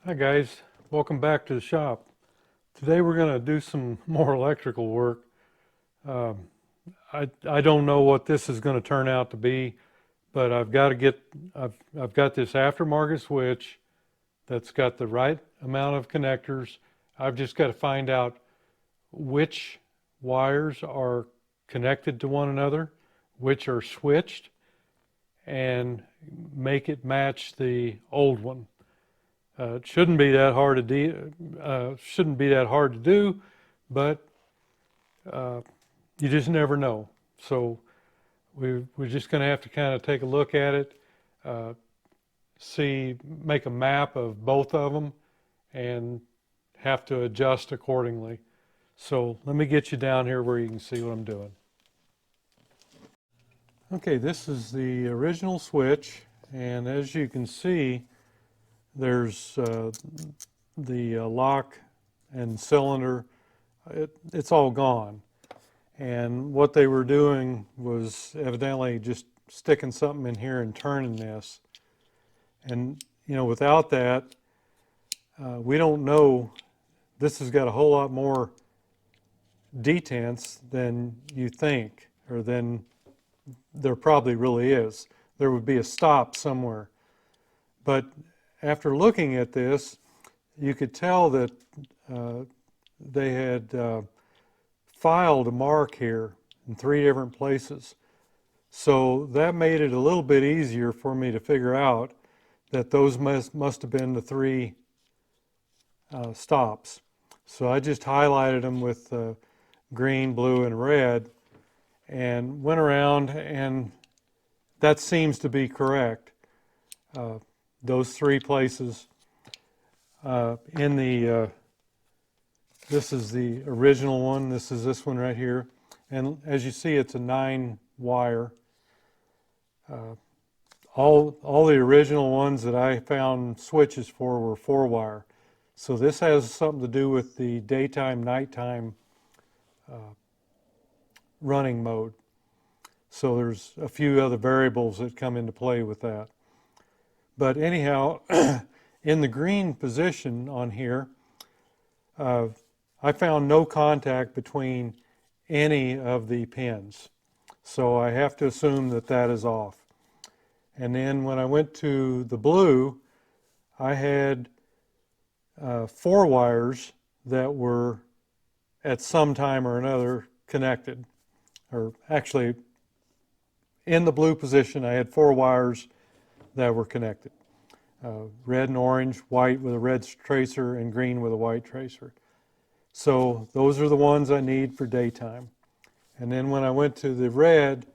Hi guys, welcome back to the shop. Today we're going to do some more electrical work. Um, I don't know what this is going to turn out to be, but I've got this aftermarket switch that's got the right amount of connectors. I've just got to find out which wires are connected to one another, which are switched, and make it match the old one. It shouldn't be that hard to do, but you just never know. So we're just going to have to kind of take a look at it, uh, make a map of both of them, and have to adjust accordingly. So let me get you down here where you can see what I'm doing. Okay, this is the original switch, and as you can see, there's the lock and cylinder. It's all gone. And what they were doing was evidently just sticking something in here and turning this. And, you know, without that, we don't know. This has got a whole lot more detents than you think, or than there probably really is. There would be a stop somewhere. But after looking at this, you could tell that they had filed a mark here in 3 different places. So that made it a little bit easier for me to figure out that those must have been the 3 stops. So I just highlighted them with green, blue, and red, and went around, and that seems to be correct. Those 3 places this is the original one. This is this one right here, and as you see, it's a 9 wire. All the original ones that I found switches for were 4 wire. So this has something to do with the daytime, nighttime running mode. So there's a few other variables that come into play with that. But anyhow, in the green position on here, I found no contact between any of the pins. So I have to assume that that is off. And then when I went to the blue, I had 4 wires that were at some time or another connected. Or actually, in the blue position, I had 4 wires that were connected. Red and orange, white with a red tracer, and green with a white tracer. So those are the ones I need for daytime. And then when I went to the red,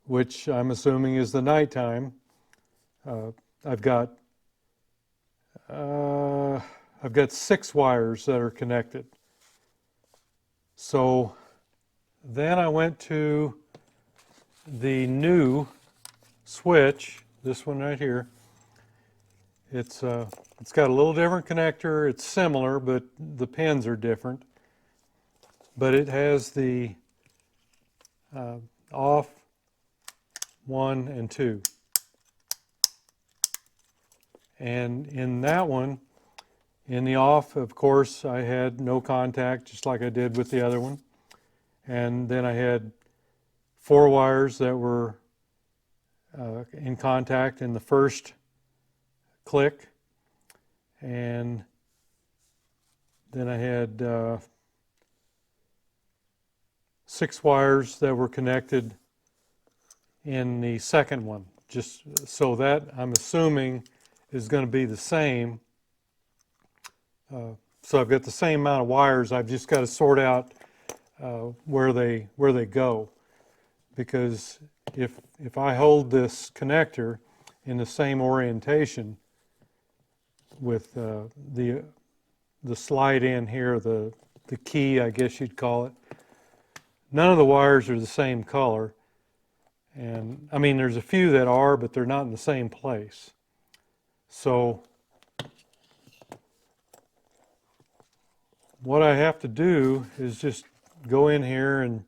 which I'm assuming is the nighttime, I've got 6 wires that are connected. So then I went to the new switch, this one right here. It's got a little different connector. It's similar, but the pins are different. But it has the off 1 and 2. And in that one, in the off, of course, I had no contact, just like I did with the other one. And then I had 4 wires that were in contact in the first click, and then I had 6 wires that were connected in the second one, just so that I'm assuming is going to be the same. So I've got the same amount of wires. I've just got to sort out where they go, because if I hold this connector in the same orientation with the slide in here, the key, I guess you'd call it, none of the wires are the same color. And I mean, there's a few that are, but they're not in the same place. So what I have to do is just go in here and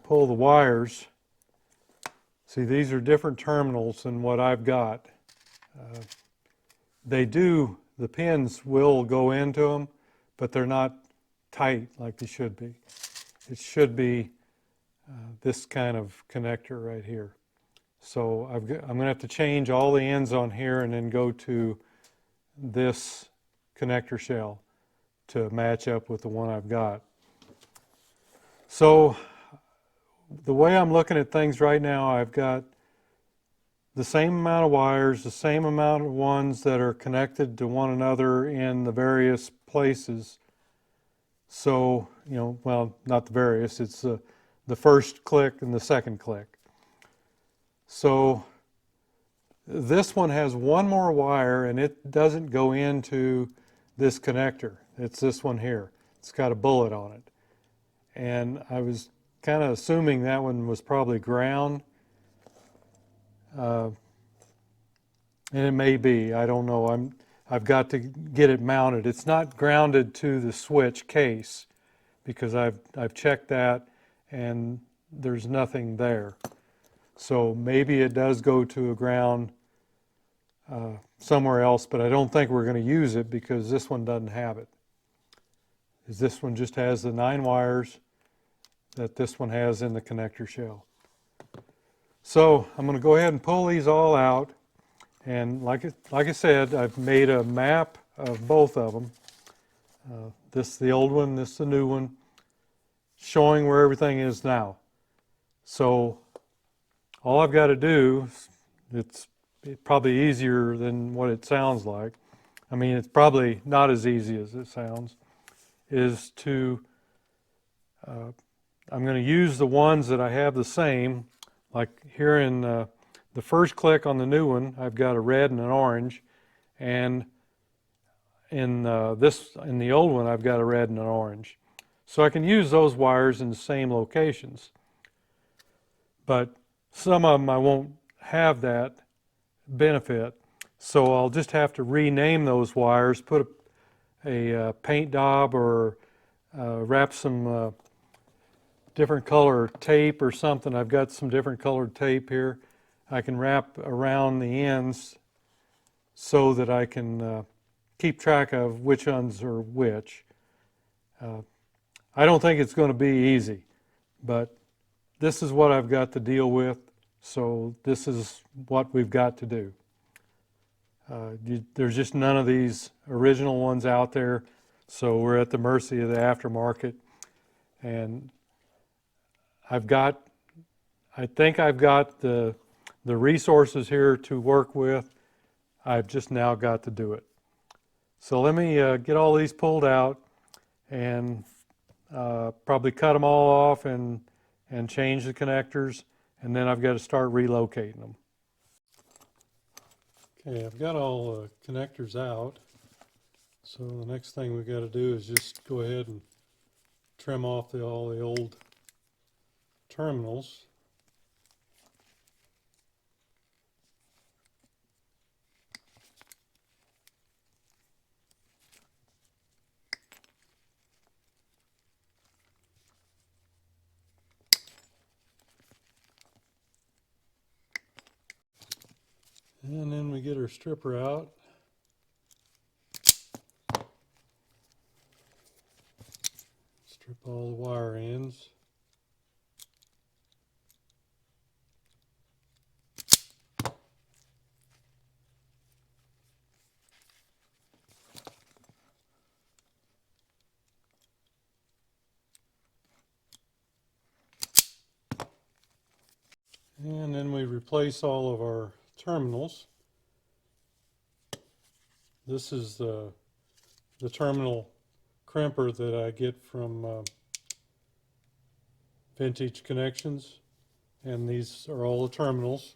pull the wires See, these are different terminals than what I've got. The pins will go into them, but they're not tight like they should be. It should be this kind of connector right here. So I'm going to have to change all the ends on here and then go to this connector shell to match up with the one I've got. So the way I'm looking at things right now, I've got the same amount of wires, the same amount of ones that are connected to one another in the various places. So, you know, well, not the various, it's the first click and the second click. So this one has one more wire and it doesn't go into this connector. It's this one here. It's got a bullet on it. And I was kind of assuming that one was probably ground. And it may be, I don't know. I've got to get it mounted. It's not grounded to the switch case because I've checked that and there's nothing there. So maybe it does go to a ground somewhere else, but I don't think we're going to use it because this one doesn't have it. This one just has the 9 wires that this one has in the connector shell. So I'm going to go ahead and pull these all out, and like I said, I've made a map of both of them. This is the old one, this is the new one, showing where everything is now. So all I've got to do, it's probably easier than what it sounds like. I mean, it's probably not as easy as it sounds, is to, I'm going to use the ones that I have the same, like here in the first click on the new one, I've got a red and an orange, and in the old one, I've got a red and an orange. So I can use those wires in the same locations. But some of them I won't have that benefit, so I'll just have to rename those wires, put a paint daub or wrap some different color tape or something. I've got some different colored tape here. I can wrap around the ends so that I can keep track of which ones are which. I don't think it's going to be easy, but this is what I've got to deal with, so this is what we've got to do. There's just none of these original ones out there, so we're at the mercy of the aftermarket. And I think I've got the resources here to work with. I've just now got to do it. So let me get all these pulled out and probably cut them all off and change the connectors, and then I've got to start relocating them. Okay, I've got all the connectors out, so the next thing we've got to do is just go ahead and trim off all the old terminals. And then we get our stripper out. Strip all the wire ends. And then we replace all of our terminals. This is the terminal crimper that I get from Vintage Connections, and these are all the terminals.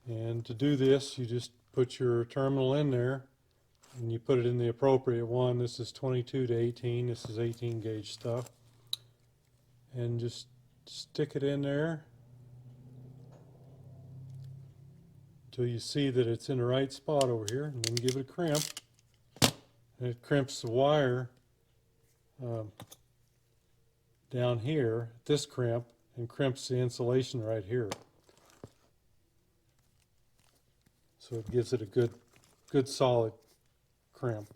And to do this, you just put your terminal in there and you put it in the appropriate one. This is 22 to 18, this is 18 gauge stuff, and just stick it in there until you see that it's in the right spot over here, and then give it a crimp. And it crimps the wire down here, this crimp, and crimps the insulation right here. So it gives it a good solid crimp.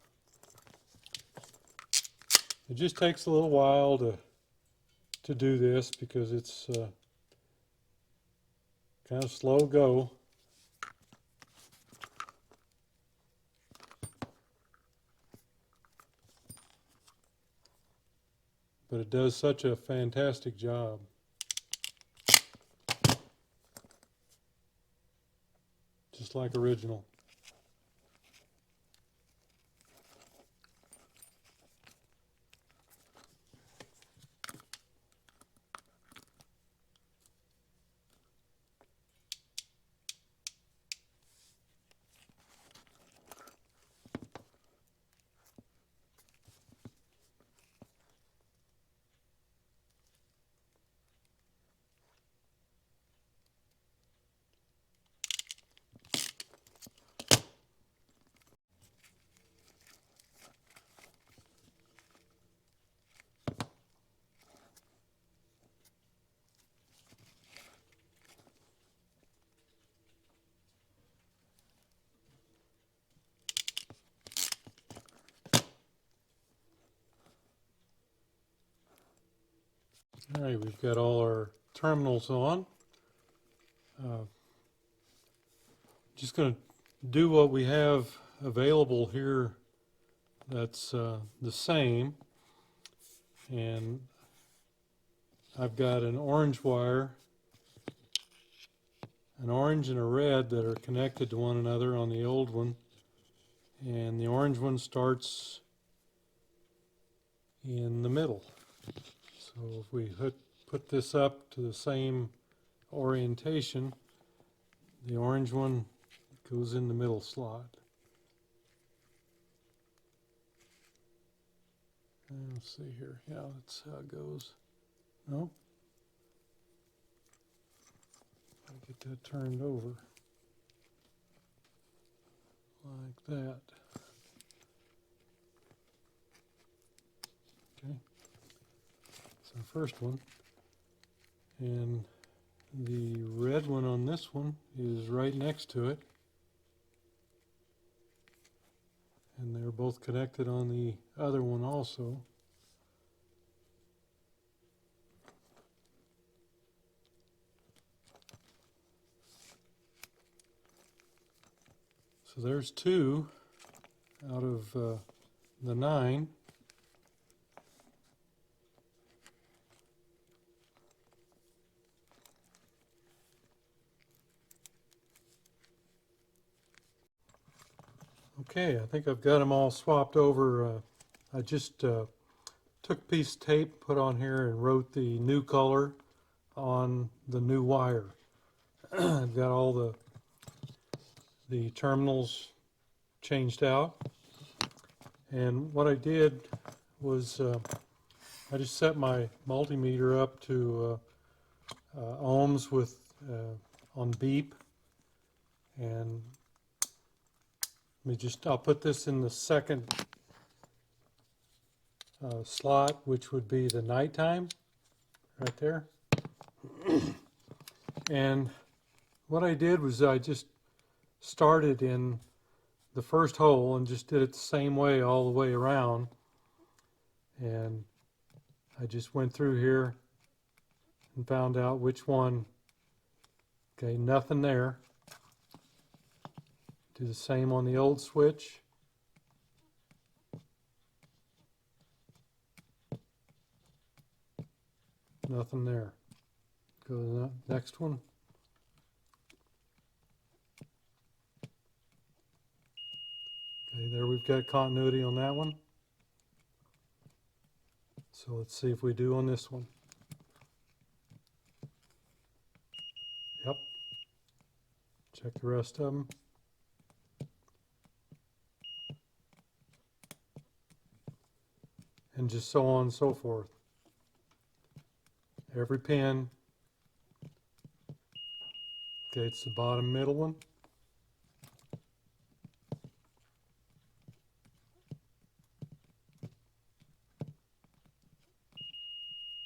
It just takes a little while to do this because it's kind of slow go. But it does such a fantastic job. Just like original. All right, we've got all our terminals on. Just going to do what we have available here that's the same. And I've got an orange wire, an orange and a red that are connected to one another on the old one. And the orange one starts in the middle. So if we put this up to the same orientation, the orange one goes in the middle slot. And let's see here. Yeah, that's how it goes. Nope. I'll get that turned over like that. Okay. It's our first one. And the red one on this one is right next to it. And they're both connected on the other one also. So there's 2 out of the 9. Okay, I think I've got them all swapped over. I just took a piece of tape, put on here, and wrote the new color on the new wire. I've got all the terminals changed out. And what I did was I just set my multimeter up to ohms with on beep, and I'll put this in the second slot, which would be the nighttime, right there. And what I did was I just started in the first hole and just did it the same way all the way around. And I just went through here and found out which one. Okay, nothing there. Do the same on the old switch. Nothing there. Go to the next one. Okay, there we've got continuity on that one. So let's see if we do on this one. Yep. Check the rest of them. And just so on and so forth. Every pin. Okay, it's the bottom middle one.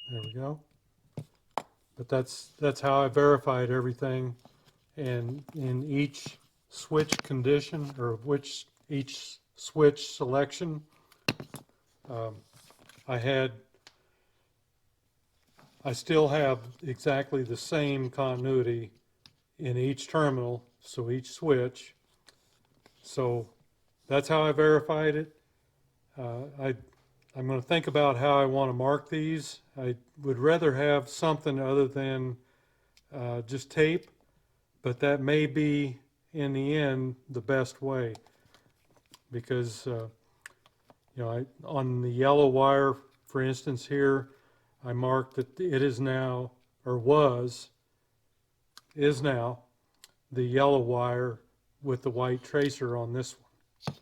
There we go. But that's how I verified everything. And in each switch condition, or each switch selection, um, I still have exactly the same continuity in each terminal, so each switch. So that's how I verified it. I'm going to think about how I want to mark these. I would rather have something other than just tape, but that may be, in the end, the best way, because on the yellow wire, for instance, here, I marked that it is now, or is now, the yellow wire with the white tracer on this one.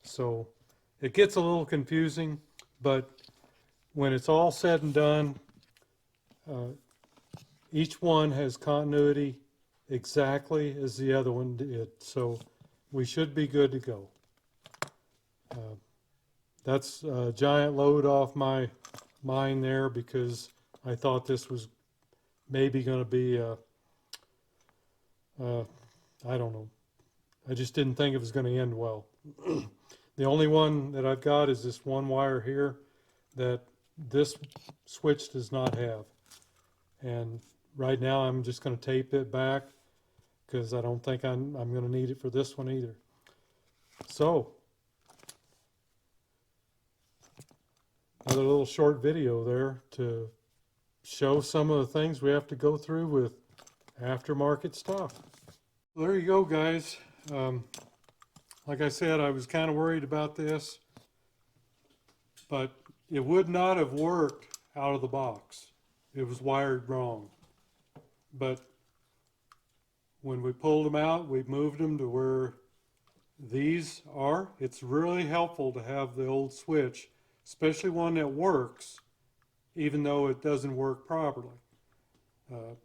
So it gets a little confusing, but when it's all said and done, each one has continuity exactly as the other one did. So we should be good to go. That's a giant load off my mind there, because I thought this was maybe going to be I don't know. I just didn't think it was going to end well. The only one that I've got is this one wire here that this switch does not have. And right now I'm just going to tape it back, because I don't think I'm going to need it for this one either. So, another little short video there to show some of the things we have to go through with aftermarket stuff. There you go, guys. Like I said, I was kind of worried about this, but it would not have worked out of the box. It was wired wrong. But when we pulled them out, we moved them to where these are. It's really helpful to have the old switch, especially one that works, even though it doesn't work properly.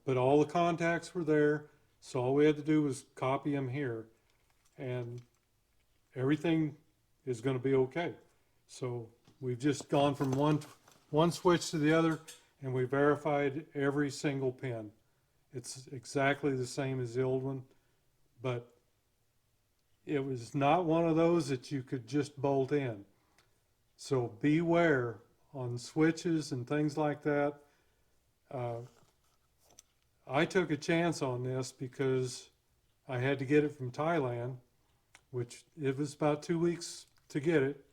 But all the contacts were there, so all we had to do was copy them here, and everything is going to be okay. So we've just gone from one switch to the other, and we verified every single pin. It's exactly the same as the old one, but it was not one of those that you could just bolt in. So beware on switches and things like that. I took a chance on this because I had to get it from Thailand, which it was about 2 weeks to get it,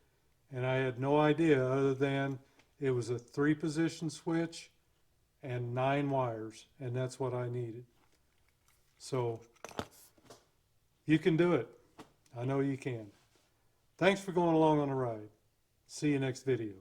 and I had no idea other than it was a 3-position switch and 9 wires, and that's what I needed. So you can do it. I know you can. Thanks for going along on the ride. See you next video.